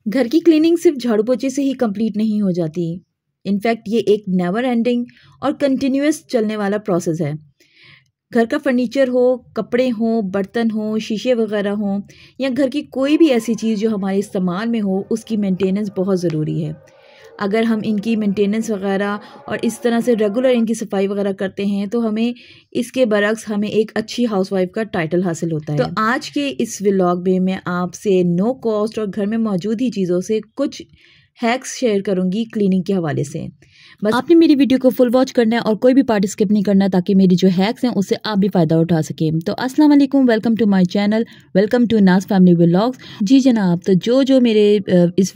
घर की क्लीनिंग सिर्फ झाड़ू पोछे से ही कंप्लीट नहीं हो जाती। इनफैक्ट ये एक नेवर एंडिंग और कंटिन्यूअस चलने वाला प्रोसेस है। घर का फर्नीचर हो, कपड़े हों, बर्तन हों, शीशे वगैरह हों या घर की कोई भी ऐसी चीज़ जो हमारे इस्तेमाल में हो, उसकी मेंटेनेंस बहुत ज़रूरी है। अगर हम इनकी मेंटेनेंस वगैरह और इस तरह से रेगुलर इनकी सफाई वगैरह करते हैं तो हमें इसके बरक्स हमें एक अच्छी हाउसवाइफ का टाइटल हासिल होता है। तो आज के इस व्लॉग में मैं आपसे नो कॉस्ट और घर में मौजूद ही चीज़ों से कुछ हैक्स शेयर करूंगी क्लीनिंग के हवाले से। बस आपने मेरी वीडियो को फुल वॉच करना है और कोई भी पार्ट स्किप नहीं करना, ताकि मेरी जो हैक्स हैं उससे आप भी फ़ायदा उठा सकें। तो अस्सलाम वालेकुम, welcome to my channel, welcome to Naaz family vlogs. जी जनाब, तो जो मेरे इस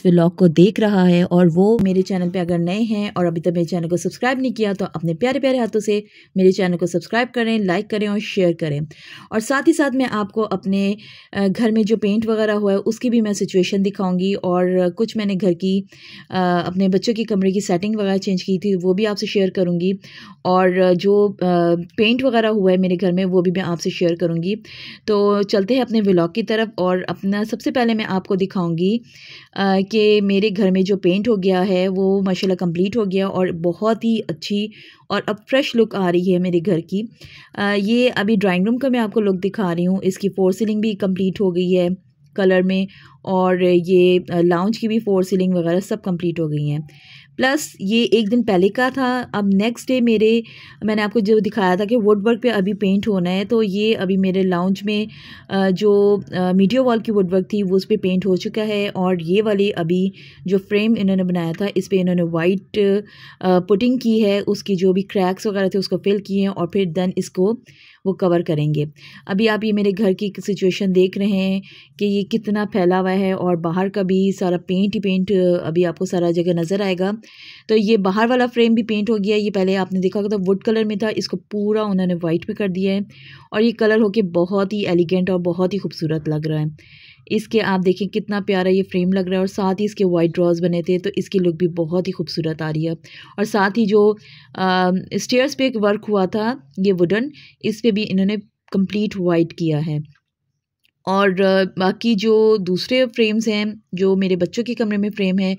व्लॉग को देख रहा है और वो मेरे चैनल पे अगर नए हैं और अभी तक मेरे चैनल को सब्सक्राइब नहीं किया, तो अपने प्यारे प्यारे हाथों से मेरे चैनल को सब्सक्राइब करें, लाइक करें और शेयर करें। और साथ ही साथ मैं आपको अपने घर में जो पेंट वगैरह हुआ है उसकी भी मैं सिचुएशन दिखाऊंगी, और कुछ मैंने घर की अपने बच्चों की कमरे की सेटिंग वगैरह चेंज की थी वो भी आपसे शेयर करूंगी, और जो पेंट वगैरह हुआ है मेरे घर में वो भी मैं आपसे शेयर करूंगी। तो चलते हैं अपने व्लॉग की तरफ। और अपना सबसे पहले मैं आपको दिखाऊंगी कि मेरे घर में जो पेंट हो गया है वो माशाल्लाह कंप्लीट हो गया और बहुत ही अच्छी और अब फ्रेश लुक आ रही है मेरे घर की। ये अभी ड्राइंग रूम का मैं आपको लुक दिखा रही हूँ। इसकी फोर सीलिंग भी कंप्लीट हो गई है कलर में, और ये लाउंज की भी फोर सीलिंग वगैरह सब कंप्लीट हो गई हैं। प्लस ये एक दिन पहले का था। अब नेक्स्ट डे मैंने आपको जो दिखाया था कि वुड वर्क पे अभी पेंट होना है, तो ये अभी मेरे लाउंज में जो मीडियो वॉल की वुड वर्क थी वो उस पर पेंट हो चुका है। और ये वाली अभी जो फ्रेम इन्होंने बनाया था इस पर इन्होंने वाइट पुटिंग की है, उसकी जो भी क्रैक्स वगैरह थे उसको फिल किए हैं और फिर देन इसको वो कवर करेंगे। अभी आप ये मेरे घर की सिचुएशन देख रहे हैं कि ये कितना फैला हुआ है, और बाहर का भी सारा पेंट ही पेंट अभी आपको सारा जगह नज़र आएगा। तो ये बाहर वाला फ्रेम भी पेंट हो गया। ये पहले आपने देखा होगा तो वुड कलर में था, इसको पूरा उन्होंने वाइट में कर दिया है, और ये कलर होके बहुत ही एलिगेंट और बहुत ही खूबसूरत लग रहा है। इसके आप देखें कितना प्यारा ये फ्रेम लग रहा है, और साथ ही इसके वाइट ड्रॉज बने थे तो इसकी लुक भी बहुत ही खूबसूरत आ रही है। और साथ ही जो स्टेयर्स पे एक वर्क हुआ था ये वुडन, इस पे भी इन्होंने कंप्लीट वाइट किया है। और बाकी जो दूसरे फ्रेम्स हैं जो मेरे बच्चों के कमरे में फ्रेम है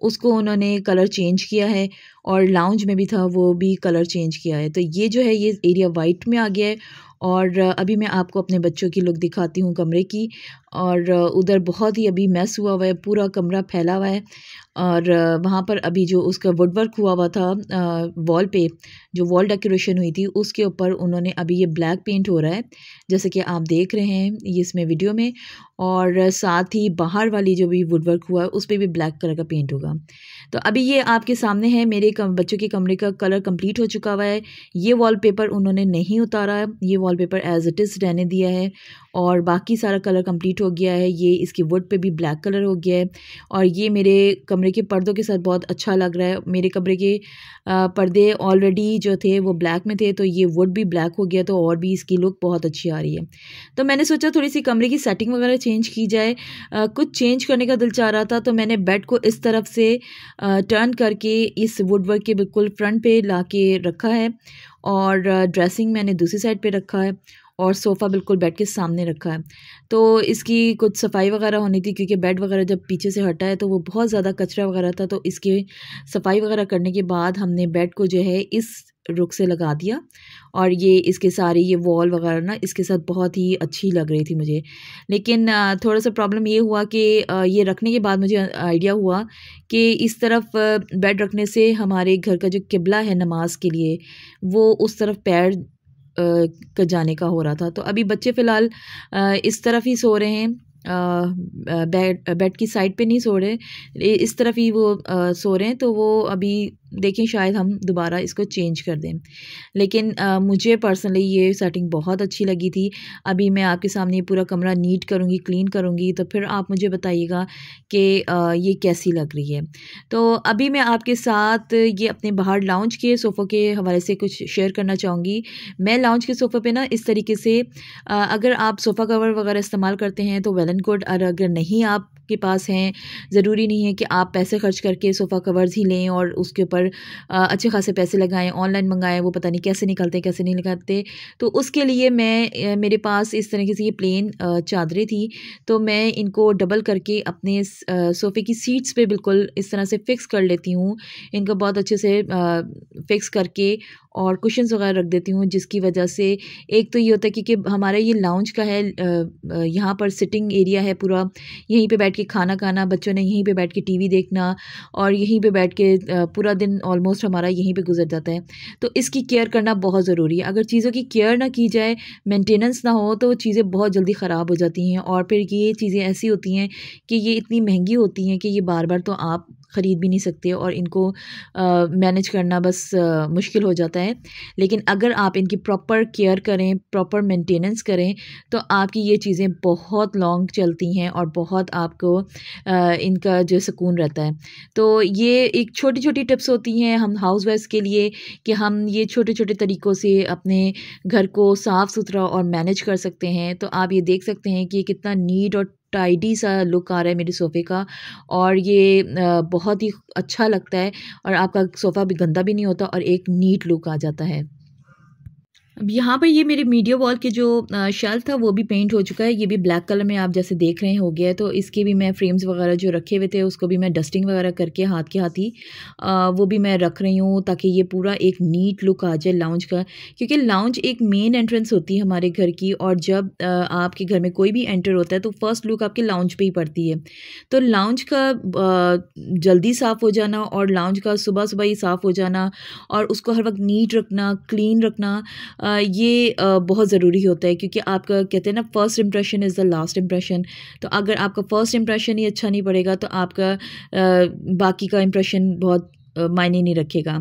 उसको उन्होंने कलर चेंज किया है, और लाउंज में भी था वो भी कलर चेंज किया है। तो ये जो है ये एरिया वाइट में आ गया है। और अभी मैं आपको अपने बच्चों की लुक दिखाती हूँ कमरे की। और उधर बहुत ही अभी मैस हुआ हुआ है, पूरा कमरा फैला हुआ है। और वहाँ पर अभी जो उसका वुड वर्क हुआ था वॉल पे, जो वॉल डेकोरेशन हुई थी उसके ऊपर उन्होंने अभी ये ब्लैक पेंट हो रहा है जैसे कि आप देख रहे हैं ये इसमें वीडियो में। और साथ ही बाहर वाली जो भी वुड वर्क हुआ है उस पर भी ब्लैक कलर का पेंट होगा। तो अभी ये आपके सामने है, मेरे बच्चों के कमरे का कलर कंप्लीट हो चुका हुआ है। ये वॉलपेपर उन्होंने नहीं उतारा है, ये वॉलपेपर एज इट इज़ रहने दिया है, और बाकी सारा कलर कंप्लीट हो गया है। ये इसकी वुड पे भी ब्लैक कलर हो गया है, और ये मेरे कमरे के पर्दों के साथ बहुत अच्छा लग रहा है। मेरे कमरे के पर्दे ऑलरेडी जो थे वो ब्लैक में थे, तो ये वुड भी ब्लैक हो गया, तो और भी इसकी लुक बहुत अच्छी आ रही है। तो मैंने सोचा थोड़ी सी कमरे की सेटिंग वगैरह चेंज की जाए। कुछ चेंज करने का दिल चाह रहा था, तो मैंने बेड को इस तरफ से टर्न करके इस वुड वर्क के बिल्कुल फ्रंट पे ला के रखा है, और ड्रेसिंग मैंने दूसरी साइड पे रखा है, और सोफ़ा बिल्कुल बेड के सामने रखा है। तो इसकी कुछ सफाई वगैरह होनी थी, क्योंकि बेड वगैरह जब पीछे से हटा है तो वो बहुत ज़्यादा कचरा वगैरह था। तो इसकी सफाई वगैरह करने के बाद हमने बेड को जो है इस रुख से लगा दिया, और ये इसके सारी ये वॉल वगैरह ना इसके साथ बहुत ही अच्छी लग रही थी मुझे। लेकिन थोड़ा सा प्रॉब्लम ये हुआ कि ये रखने के बाद मुझे आइडिया हुआ कि इस तरफ बेड रखने से हमारे घर का जो किबला है नमाज के लिए वो उस तरफ पैर का जाने का हो रहा था। तो अभी बच्चे फ़िलहाल इस तरफ ही सो रहे हैं, बेड की साइड पे नहीं सो रहे, इस तरफ ही वो सो रहे हैं। तो वो अभी देखें शायद हम दोबारा इसको चेंज कर दें। लेकिन मुझे पर्सनली ये सेटिंग बहुत अच्छी लगी थी। अभी मैं आपके सामने ये पूरा कमरा नीट करूँगी, क्लीन करूँगी, तो फिर आप मुझे बताइएगा कि ये कैसी लग रही है। तो अभी मैं आपके साथ ये अपने बाहर लाउंज के सोफ़ों के हवाले से कुछ शेयर करना चाहूँगी। मैं लाउंज के सोफ़े पे ना इस तरीके से अगर आप सोफ़ा कवर वगैरह इस्तेमाल करते हैं तो वेल एंड गुड, और अगर नहीं आप आपके पास हैं, ज़रूरी नहीं है कि आप पैसे खर्च करके सोफ़ा कवर्स ही लें और उसके ऊपर अच्छे खासे पैसे लगाएं, ऑनलाइन मंगाएं, वो पता नहीं कैसे निकलते कैसे नहीं निकलते। तो उसके लिए मैं मेरे पास इस तरीके से ये प्लेन चादरें थी, तो मैं इनको डबल करके अपने सोफ़े की सीट्स पे बिल्कुल इस तरह से फ़िक्स कर लेती हूँ। इनको बहुत अच्छे से फ़िक्स करके और कुशन्स वगैरह रख देती हूँ, जिसकी वजह से एक तो ये होता है क्योंकि हमारा ये लाउंज का है, यहाँ पर सिटिंग एरिया है पूरा, यहीं पे बैठ के खाना खाना, बच्चों ने यहीं पे बैठ के टीवी देखना और यहीं पे बैठ के पूरा दिन ऑलमोस्ट हमारा यहीं पे गुजर जाता है। तो इसकी केयर करना बहुत ज़रूरी है। अगर चीज़ों की केयर ना की जाए, मेंटेनेंस ना हो, तो चीज़ें बहुत जल्दी ख़राब हो जाती हैं और फिर ये चीज़ें ऐसी होती हैं कि ये इतनी महंगी होती हैं कि ये बार बार तो आप ख़रीद भी नहीं सकते और इनको मैनेज करना बस मुश्किल हो जाता है। लेकिन अगर आप इनकी प्रॉपर केयर करें, प्रॉपर मेंटेनेंस करें, तो आपकी ये चीज़ें बहुत लॉन्ग चलती हैं और बहुत आपको इनका जो सुकून रहता है। तो ये एक छोटी-छोटी टिप्स होती हैं हम हाउसवाइफ्स के लिए कि हम ये छोटे-छोटे तरीक़ों से अपने घर को साफ़-सुथरा और मैनेज कर सकते हैं। तो आप ये देख सकते हैं कि कितना नीट और टाइडी सा लुक आ रहा है मेरे सोफ़े का और ये बहुत ही अच्छा लगता है और आपका सोफ़ा भी गंदा भी नहीं होता और एक नीट लुक आ जाता है। अब यहाँ पर ये मेरे मीडिया वॉल के जो शेल्फ था वो भी पेंट हो चुका है, ये भी ब्लैक कलर में आप जैसे देख रहे हैं हो गया है। तो इसके भी मैं फ्रेम्स वगैरह जो रखे हुए थे उसको भी मैं डस्टिंग वगैरह करके हाथ के हाथ ही वो भी मैं रख रही हूँ ताकि ये पूरा एक नीट लुक आ जाए लाउंज का, क्योंकि लाउंज एक मेन एंट्रेंस होती है हमारे घर की और जब आपके घर में कोई भी एंटर होता है तो फर्स्ट लुक आपके लाउंज पे ही पड़ती है। तो लाउंज का जल्दी साफ़ हो जाना और लाउंज का सुबह सुबह ही साफ़ हो जाना और उसको हर वक्त नीट रखना, क्लीन रखना, ये बहुत ज़रूरी होता है क्योंकि आपका कहते हैं ना first impression is the last impression. तो अगर आपका फर्स्ट इंप्रेशन ही अच्छा नहीं पड़ेगा तो आपका बाकी का इंप्रेशन बहुत मायने नहीं रखेगा।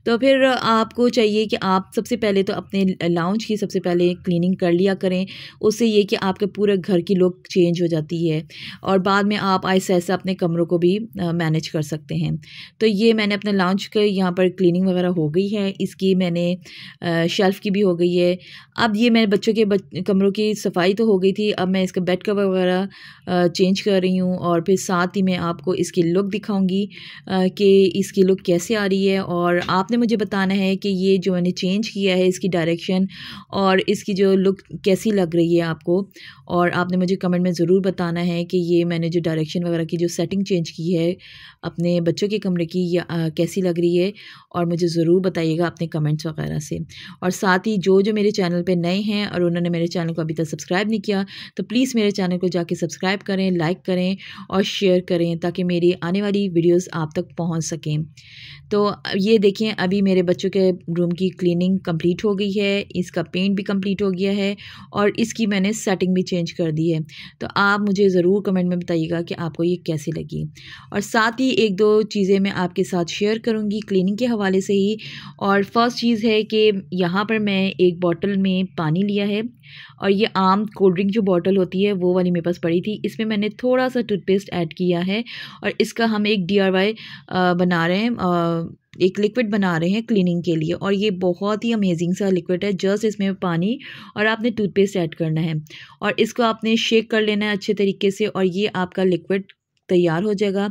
तो फिर आपको चाहिए कि आप सबसे पहले तो अपने लाउंज की सबसे पहले क्लीनिंग कर लिया करें। उससे ये कि आपके पूरे घर की लुक चेंज हो जाती है और बाद में आप ऐसा ऐसा अपने कमरों को भी मैनेज कर सकते हैं। तो ये मैंने अपने लाउंज के यहाँ पर क्लीनिंग वगैरह हो गई है, इसकी मैंने शेल्फ़ की भी हो गई है। अब ये मेरे बच्चों के कमरों की सफाई तो हो गई थी, अब मैं इसका बेड कवर वगैरह चेंज कर रही हूँ और फिर साथ ही मैं आपको इसकी लुक दिखाऊँगी कि इसकी लुक कैसे आ रही है और आपने मुझे बताना है कि ये जो मैंने चेंज किया है इसकी डायरेक्शन और इसकी जो लुक कैसी लग रही है आपको। और आपने मुझे कमेंट में ज़रूर बताना है कि ये मैंने जो डायरेक्शन वगैरह की जो सेटिंग चेंज की है अपने बच्चों के कमरे की कैसी लग रही है और मुझे ज़रूर बताइएगा अपने कमेंट्स वगैरह से। और साथ ही जो मेरे चैनल पे नए हैं और उन्होंने मेरे चैनल को अभी तक सब्सक्राइब नहीं किया तो प्लीज़ मेरे चैनल को जाके सब्सक्राइब करें, लाइक करें और शेयर करें ताकि मेरी आने वाली वीडियोस आप तक पहुंच सकें। तो ये देखें अभी मेरे बच्चों के रूम की क्लीनिंग कंप्लीट हो गई है, इसका पेंट भी कंप्लीट हो गया है और इसकी मैंने सेटिंग भी चेंज कर दी है। तो आप मुझे ज़रूर कमेंट में बताइएगा कि आपको ये कैसी लगी। और साथ ही एक दो चीज़ें मैं आपके साथ शेयर करूँगी क्लीनिंग के हवाले से ही। और फर्स्ट चीज़ है कि यहाँ पर मैं एक बॉटल में पानी लिया है और ये आम कोल्ड ड्रिंक जो बॉटल होती है वो वाली मेरे पास पड़ी थी, इसमें मैंने थोड़ा सा टूथपेस्ट ऐड किया है और इसका हम एक DIY बना रहे हैं, एक लिक्विड बना रहे हैं क्लीनिंग के लिए और ये बहुत ही अमेजिंग सा लिक्विड है। जस्ट इसमें पानी और आपने टूथपेस्ट ऐड करना है और इसको आपने शेक कर लेना है अच्छे तरीके से और ये आपका लिक्विड तैयार हो जाएगा।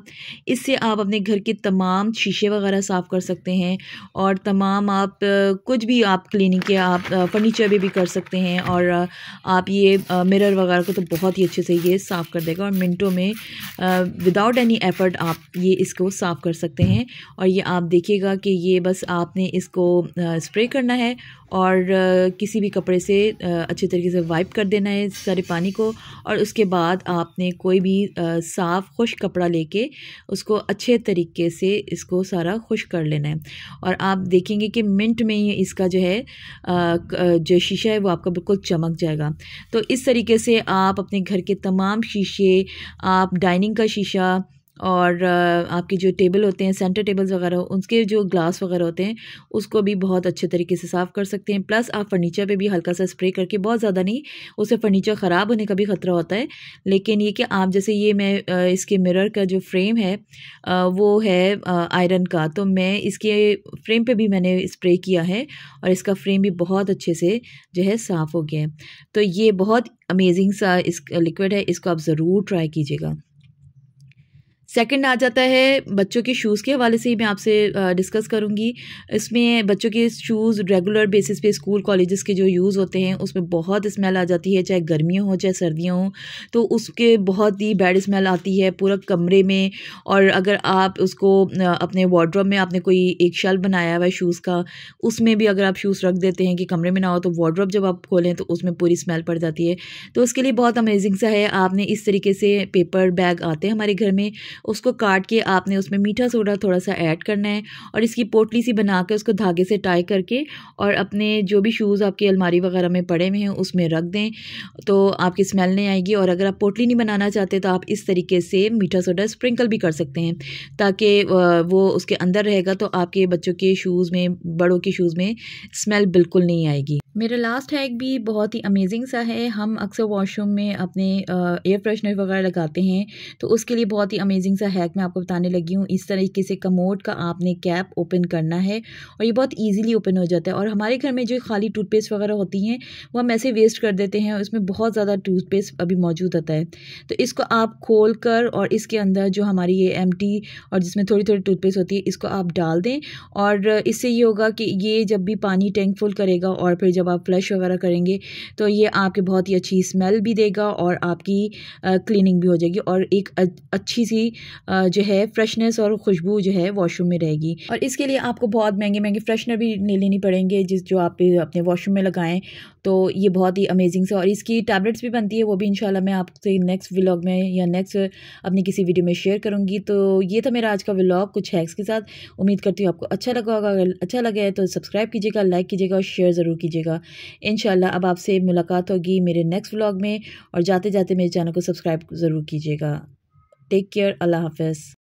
इससे आप अपने घर के तमाम शीशे वगैरह साफ़ कर सकते हैं और तमाम आप कुछ भी आप क्लीनिंग के आप फर्नीचर भी कर सकते हैं और आप ये मिरर वगैरह को तो बहुत ही अच्छे से ये साफ़ कर देगा और मिनटों में विदाउट एनी एफर्ट आप ये इसको साफ़ कर सकते हैं। और ये आप देखिएगा कि ये बस आपने इसको स्प्रे करना है और किसी भी कपड़े से अच्छे तरीके से वाइप कर देना है सारे पानी को और उसके बाद आपने कोई भी साफ़ खुश्क कपड़ा लेके उसको अच्छे तरीके से इसको सारा खुश्क कर लेना है और आप देखेंगे कि मिनट में ही इसका जो है जो शीशा है वो आपका बिल्कुल चमक जाएगा। तो इस तरीके से आप अपने घर के तमाम शीशे, आप डाइनिंग का शीशा और आपके जो टेबल होते हैं सेंटर टेबल्स वगैरह उनके जो ग्लास वगैरह होते हैं उसको भी बहुत अच्छे तरीके से साफ़ कर सकते हैं। प्लस आप फर्नीचर पे भी हल्का सा स्प्रे करके, बहुत ज़्यादा नहीं, उससे फर्नीचर ख़राब होने का भी ख़तरा होता है। लेकिन ये कि आप जैसे ये मैं इसके मिरर का जो फ्रेम है वो है आयरन का, तो मैं इसके फ्रेम पे भी मैंने स्प्रे किया है और इसका फ्रेम भी बहुत अच्छे से जो है साफ़ हो गया है। तो ये बहुत अमेजिंग सा इस लिक्विड है, इसको आप ज़रूर ट्राई कीजिएगा। सेकंड आ जाता है बच्चों के शूज़ के हवाले से ही मैं आपसे डिस्कस करूँगी। इसमें बच्चों के शूज़ रेगुलर बेसिस पे स्कूल कॉलेजेस के जो यूज़ होते हैं उसमें बहुत स्मेल आ जाती है, चाहे गर्मियाँ हों चाहे सर्दियाँ हों, तो उसके बहुत ही बैड स्मेल आती है पूरा कमरे में। और अगर आप उसको अपने वार्डरोब में आपने कोई एक शेल्फ बनाया हुआ है शूज़ का, उसमें भी अगर आप शूज़ रख देते हैं कि कमरे में ना हो, तो वार्डरोब जब आप खोलें तो उसमें पूरी स्मेल पड़ जाती है। तो उसके लिए बहुत अमेजिंग सा है, आपने इस तरीके से पेपर बैग आते हैं हमारे घर में, उसको काट के आपने उसमें मीठा सोडा थोड़ा सा ऐड करना है और इसकी पोटली सी बना के उसको धागे से टाई करके और अपने जो भी शूज़ आपकी अलमारी वगैरह में पड़े हुए हैं उसमें रख दें, तो आपकी स्मेल नहीं आएगी। और अगर आप पोटली नहीं बनाना चाहते तो आप इस तरीके से मीठा सोडा स्प्रिंकल भी कर सकते हैं, ताकि वो उसके अंदर रहेगा, तो आपके बच्चों के शूज़ में, बड़ों के शूज़ में स्मेल बिल्कुल नहीं आएगी। मेरा लास्ट हैक भी बहुत ही अमेजिंग सा है। हम अक्सर वॉशरूम में अपने एयर फ्रेशनर वगैरह लगाते हैं, तो उसके लिए बहुत ही अमेजिंग सा हैक मैं आपको बताने लगी हूँ। इस तरीके से कमोड का आपने कैप ओपन करना है और ये बहुत ईजिली ओपन हो जाता है। और हमारे घर में जो खाली टूथपेस्ट वगैरह होती हैं वो हम ऐसे वेस्ट कर देते हैं, उसमें बहुत ज़्यादा टूथपेस्ट अभी मौजूद होता है। तो इसको आप खोल कर और इसके अंदर जो हमारी ये एम्प्टी और जिसमें थोड़ी थोड़ी टूथपेस्ट होती है इसको आप डाल दें, और इससे ये होगा कि ये जब भी पानी टैंक फुल करेगा और फिर जब आप फ्लश वगैरह करेंगे तो ये आपके बहुत ही अच्छी स्मेल भी देगा और आपकी क्लीनिंग भी हो जाएगी और एक अच्छी सी जो है फ्रेशनेस और खुशबू जो है वॉशरूम में रहेगी। और इसके लिए आपको बहुत महंगे महंगे फ्रेशनर भी नहीं लेनी पड़ेंगे जो आप अपने वॉशरूम में लगाएं, तो ये बहुत ही अमेजिंग से। और इसकी टैबलेट्स भी बनती है, वो भी इंशाल्लाह मैं आपसे नेक्स्ट व्लॉग में या नेक्स्ट अपनी किसी वीडियो में शेयर करूँगी। तो ये था मेरा आज का व्लॉग कुछ हैक्स के साथ। उम्मीद करती हूँ आपको अच्छा लगा होगा। अगर अच्छा लगा है तो सब्सक्राइब कीजिएगा, लाइक कीजिएगा और शेयर ज़रूर कीजिएगा। इंशाल्लाह अब आपसे मुलाकात होगी मेरे नेक्स्ट व्लॉग में, और जाते जाते मेरे चैनल को सब्सक्राइब ज़रूर कीजिएगा। टेक केयर, अल्लाह हाफ़िज़।